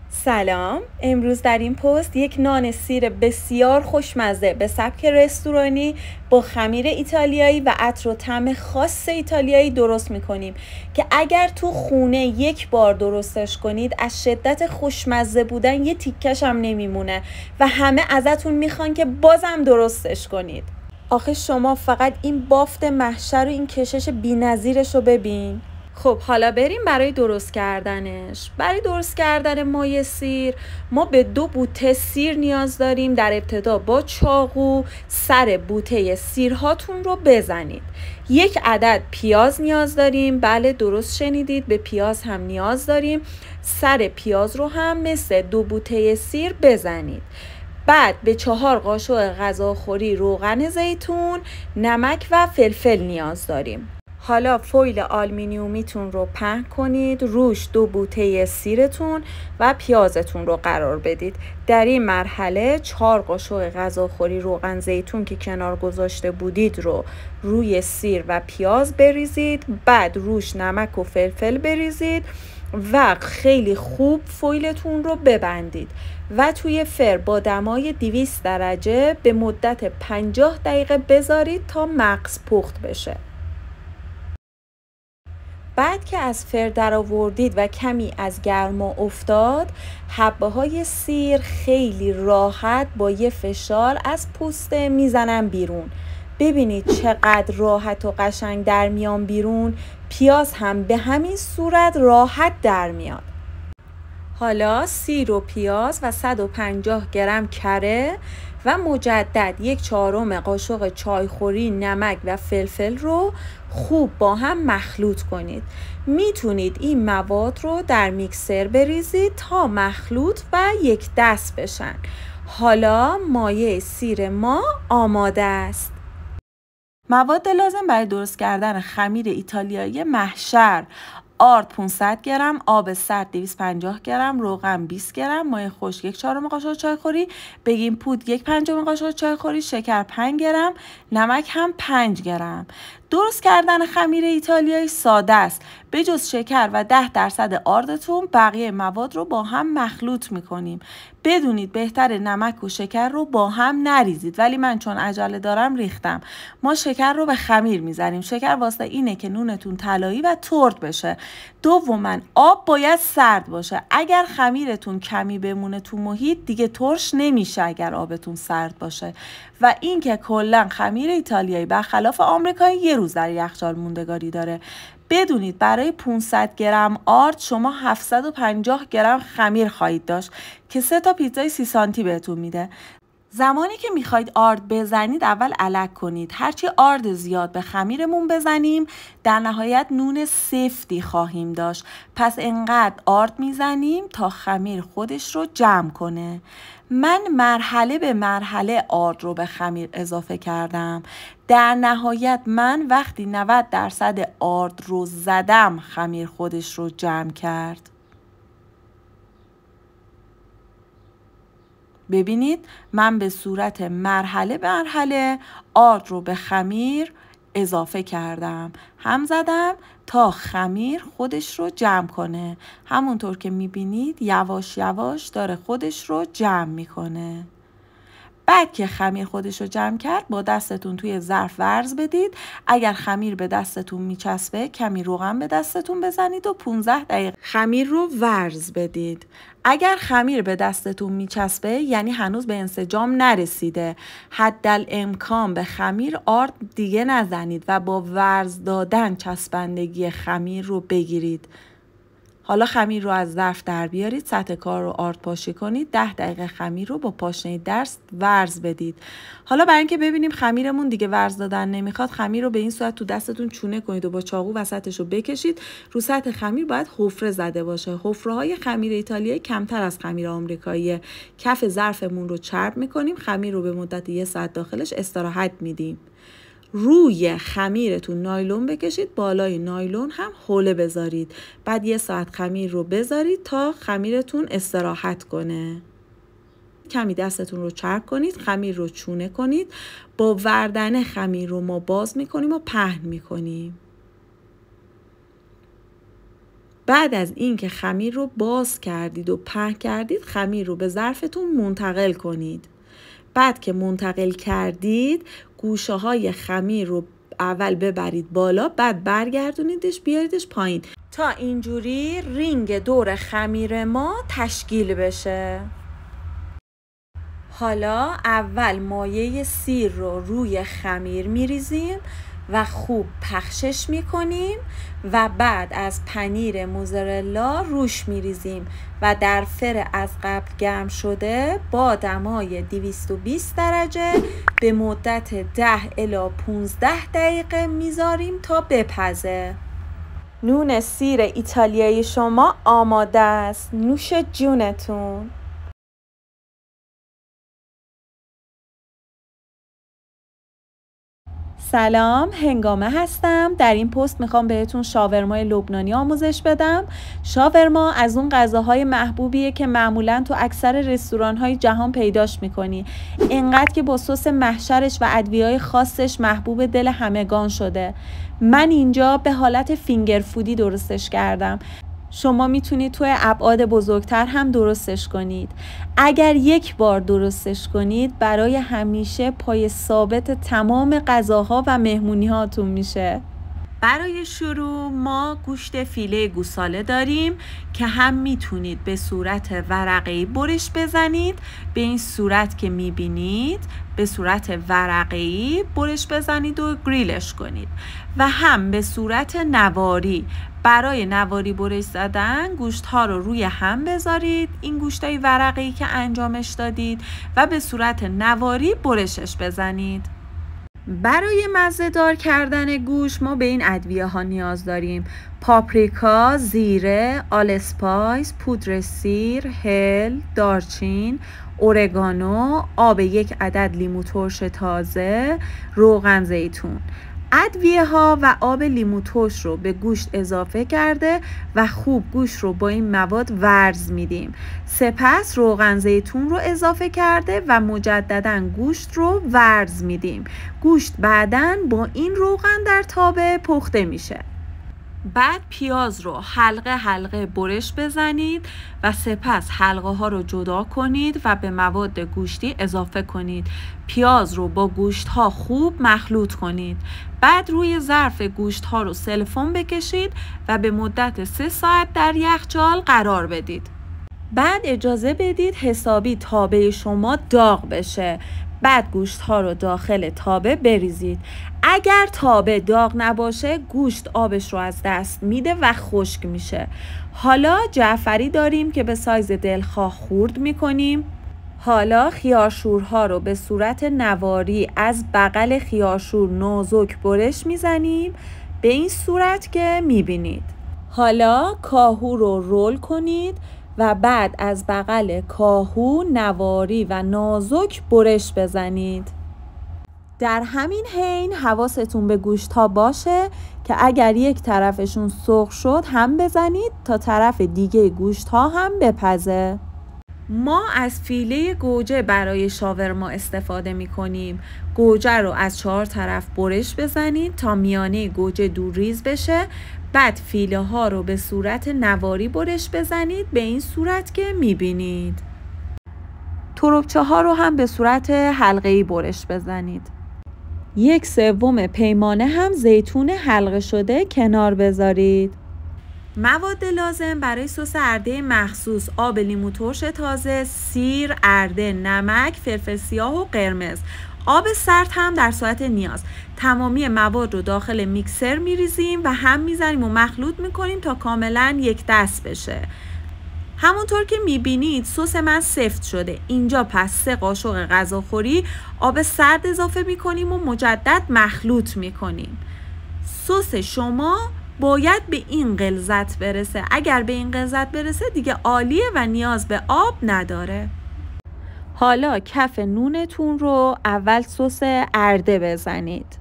سلام. امروز در این پست یک نان سیر بسیار خوشمزه به سبک رستورانی با خمیر ایتالیایی و عطر و طعم خاص ایتالیایی درست میکنیم که اگر تو خونه یک بار درستش کنید از شدت خوشمزه بودن یه تیکش هم نمیمونه و همه ازتون میخوان که بازم درستش کنید. آخه شما فقط این بافت محشر و این کشش بی‌نظیرش رو ببین. خب حالا بریم برای درست کردنش. برای درست کردن مایه سیر ما به 2 بوته سیر نیاز داریم. در ابتدا با چاقو سر بوته سیرهاتون رو بزنید. 1 عدد پیاز نیاز داریم. بله درست شنیدید، به پیاز هم نیاز داریم. سر پیاز رو هم مثل 2 بوته سیر بزنید. بعد به 4 قاشق غذاخوری روغن زیتون، نمک و فلفل نیاز داریم. حالا فویل آلومینیومیتون رو پهن کنید، روش 2 بوته سیرتون و پیازتون رو قرار بدید. در این مرحله 4 قاشق غذاخوری روغن زیتون که کنار گذاشته بودید رو روی سیر و پیاز بریزید، بعد روش نمک و فلفل بریزید و خیلی خوب فویلتون رو ببندید و توی فر با دمای 200 درجه به مدت 50 دقیقه بذارید تا مغز پخت بشه. بعد که از فر در آوردید و کمی از گرما افتاد، حبه های سیر خیلی راحت با یه فشار از پوسته میزنن بیرون. ببینید چقدر راحت و قشنگ در میان بیرون. پیاز هم به همین صورت راحت در میاد. حالا سیر و پیاز و 150 گرم کره و مجدد 1/4 قاشق چایخوری نمک و فلفل رو خوب با هم مخلوط کنید. میتونید این مواد رو در میکسر بریزید تا مخلوط و یک دست بشن. حالا مایه سیر ما آماده است. مواد لازم برای درست کردن خمیر ایتالیایی محشر: آرد 500 گرم، آب سرد 250 گرم، روغن 20 گرم، مایه خشک 1/4 قاشق چایخوری، بیکینگ پودر 1/5 قاشق چایخوری، شکر 5 گرم، نمک هم 5 گرم. درست کردن خمیر ایتالیایی ساده است. به جز شکر و 10% آردتون بقیه مواد رو با هم مخلوط میکنیم. بدونید بهتره نمک و شکر رو با هم نریزید، ولی من چون عجله دارم ریختم. ما شکر رو به خمیر میزنیم. شکر واسه اینه که نونتون طلایی و ترد بشه. دوما آب باید سرد باشه. اگر خمیرتون کمی بمونه تو محیط دیگه ترش نمیشه اگر آبتون سرد باشه. و این که کلا خمیر ایتالیایی برخلاف آمریکایی 1 روز در یخچال موندگاری داره. بدونید برای 500 گرم آرد شما 750 گرم خمیر خواهید داشت که 3 تا پیتزای 30 سانتی بهتون میده. زمانی که میخواید آرد بزنید اول الک کنید. هرچی آرد زیاد به خمیرمون بزنیم در نهایت نون سفتی خواهیم داشت. پس انقدر آرد میزنیم تا خمیر خودش رو جمع کنه. من مرحله به مرحله آرد رو به خمیر اضافه کردم. در نهایت من وقتی 90% آرد رو زدم خمیر خودش رو جمع کرد. ببینید من به صورت مرحله به مرحله آرد رو به خمیر اضافه کردم. هم زدم تا خمیر خودش رو جمع کنه. همونطور که میبینید یواش یواش داره خودش رو جمع میکنه. بعد که خمیر خودش رو جمع کرد با دستتون توی ظرف ورز بدید. اگر خمیر به دستتون میچسبه کمی روغن به دستتون بزنید و 15 دقیقه خمیر رو ورز بدید. اگر خمیر به دستتون میچسبه یعنی هنوز به انسجام نرسیده. حدالامکان به خمیر آرد دیگه نزنید و با ورز دادن چسبندگی خمیر رو بگیرید. حالا خمیر رو از ظرف در بیارید، سطح کار رو آرد پاشی کنید، 10 دقیقه خمیر رو با پاشنه دست ورز بدید. حالا برای اینکه ببینیم خمیرمون دیگه ورز دادن نمیخواد، خمیر رو به این صورت تو دستتون چونه کنید و با چاقو وسطش رو بکشید. رو سطح خمیر باید حفره زده باشه. حفره‌های خمیر ایتالیایی کمتر از خمیر آمریکایی. کف ظرفمون رو چرب میکنیم، خمیر رو به مدت 1 ساعت داخلش استراحت میدیم. روی خمیرتون نایلون بکشید، بالای نایلون هم حوله بذارید. بعد 1 ساعت خمیر رو بذارید تا خمیرتون استراحت کنه. کمی دستتون رو چرب کنید، خمیر رو چونه کنید. با وردن خمیر رو ما باز میکنیم و پهن میکنیم. بعد از اینکه خمیر رو باز کردید و پهن کردید، خمیر رو به ظرفتون منتقل کنید. بعد که منتقل کردید، گوشه های خمیر رو اول ببرید بالا، بعد برگردونیدش بیاریدش پایین تا اینجوری رینگ دور خمیر ما تشکیل بشه. حالا اول مایه سیر رو روی خمیر میریزیم و خوب پخشش میکنیم و بعد از پنیر موزارلا روش میریزیم و در فر از قبل گرم شده با دمای 220 درجه به مدت 10 الی 15 دقیقه میذاریم تا بپزه. نون سیر ایتالیایی شما آماده است. نوش جونتون. سلام، هنگامه هستم. در این پست میخوام بهتون شاورمای لبنانی آموزش بدم. شاورما از اون غذاهای محبوبیه که معمولاً تو اکثر رستوران‌های جهان پیداش میکنی. اینقدر که با سس محشرش و ادویه‌های خاصش محبوب دل همگان شده. من اینجا به حالت فینگر فودی درستش کردم. شما میتونید توی ابعاد بزرگتر هم درستش کنید. اگر یک بار درستش کنید برای همیشه پای ثابت تمام غذاها و مهمونی هاتون میشه. برای شروع ما گوشت فیله گوساله داریم که هم میتونید به صورت ورقه‌ای برش بزنید، به این صورت که میبینید به صورت ورقه‌ای برش بزنید و گریلش کنید، و هم به صورت نواری. برای نواری برش زدن گوشت ها رو روی هم بذارید، این گوشت های ورقه‌ای که انجامش دادید، و به صورت نواری برشش بزنید. برای مزه‌دار کردن گوشت ما به این ادویه ها نیاز داریم: پاپریکا، زیره، آلسپایس، پودر سیر، هل، دارچین، اورگانو، آب 1 عدد لیمو ترش تازه، روغن زیتون. ادویه ها و آب لیمو ترش رو به گوشت اضافه کرده و خوب گوشت رو با این مواد ورز میدیم. سپس روغن زیتون رو اضافه کرده و مجددا گوشت رو ورز میدیم. گوشت بعداً با این روغن در تابه پخته میشه. بعد پیاز رو حلقه حلقه برش بزنید و سپس حلقه ها رو جدا کنید و به مواد گوشتی اضافه کنید. پیاز رو با گوشت ها خوب مخلوط کنید. بعد روی ظرف گوشت ها رو سلفون بکشید و به مدت 3 ساعت در یخچال قرار بدید. بعد اجازه بدید حسابی تابه شما داغ بشه. بعد گوشت ها رو داخل تابه بریزید. اگر تابه داغ نباشه گوشت آبش رو از دست میده و خشک میشه. حالا جعفری داریم که به سایز دلخواه خورد میکنیم. حالا خیارشورها رو به صورت نواری از بغل خیارشور نازک برش میزنیم به این صورت که میبینید. حالا کاهو رو رول کنید و بعد از بغل کاهو نواری و نازک برش بزنید. در همین حین حواستون به گوشت ها باشه که اگر یک طرفشون سرخ شد هم بزنید تا طرف دیگه گوشت ها هم بپزه. ما از فیله گوجه برای شاورما استفاده می کنیم. گوجه رو از 4 طرف برش بزنید تا میانه گوجه دورریز بشه. بعد فیله ها رو به صورت نواری برش بزنید به این صورت که می بینید. تربچه ها رو هم به صورت حلقه‌ای برش بزنید. 1/3 پیمانه هم زیتون حلقه شده کنار بذارید. مواد لازم برای سس ارده مخصوص: آب لیمو ترش تازه، سیر، ارده، نمک، فلفل سیاه و قرمز. آب سرد هم در صورت نیاز. تمامی مواد رو داخل میکسر میریزیم و هم میزنیم و مخلوط میکنیم تا کاملا یک دست بشه. همونطور که میبینید سس من سفت شده. اینجا پس 3 قاشق غذاخوری آب سرد اضافه میکنیم و مجدد مخلوط میکنیم. سس شما باید به این غلظت برسه. اگر به این غلظت برسه دیگه عالیه و نیاز به آب نداره. حالا کف نونتون رو اول سس ارده بزنید.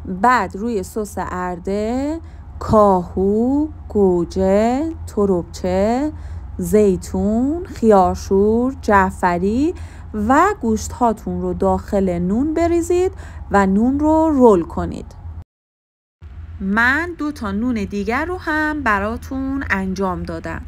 بعد روی سس ارده کاهو، گوجه، تربچه، زیتون، خیارشور، جعفری و گوشت هاتون رو داخل نون بریزید و نون رو رول کنید. من 2 تا نون دیگر رو هم براتون انجام دادم.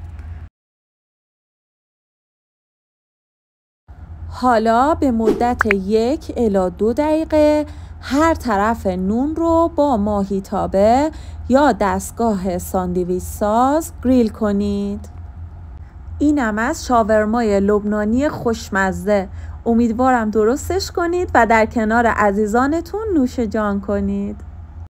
حالا به مدت 1 الی 2 دقیقه هر طرف نون رو با ماهیتابه یا دستگاه ساندویچ ساز گریل کنید. اینم از شاورمای لبنانی خوشمزه. امیدوارم درستش کنید و در کنار عزیزانتون نوش جان کنید.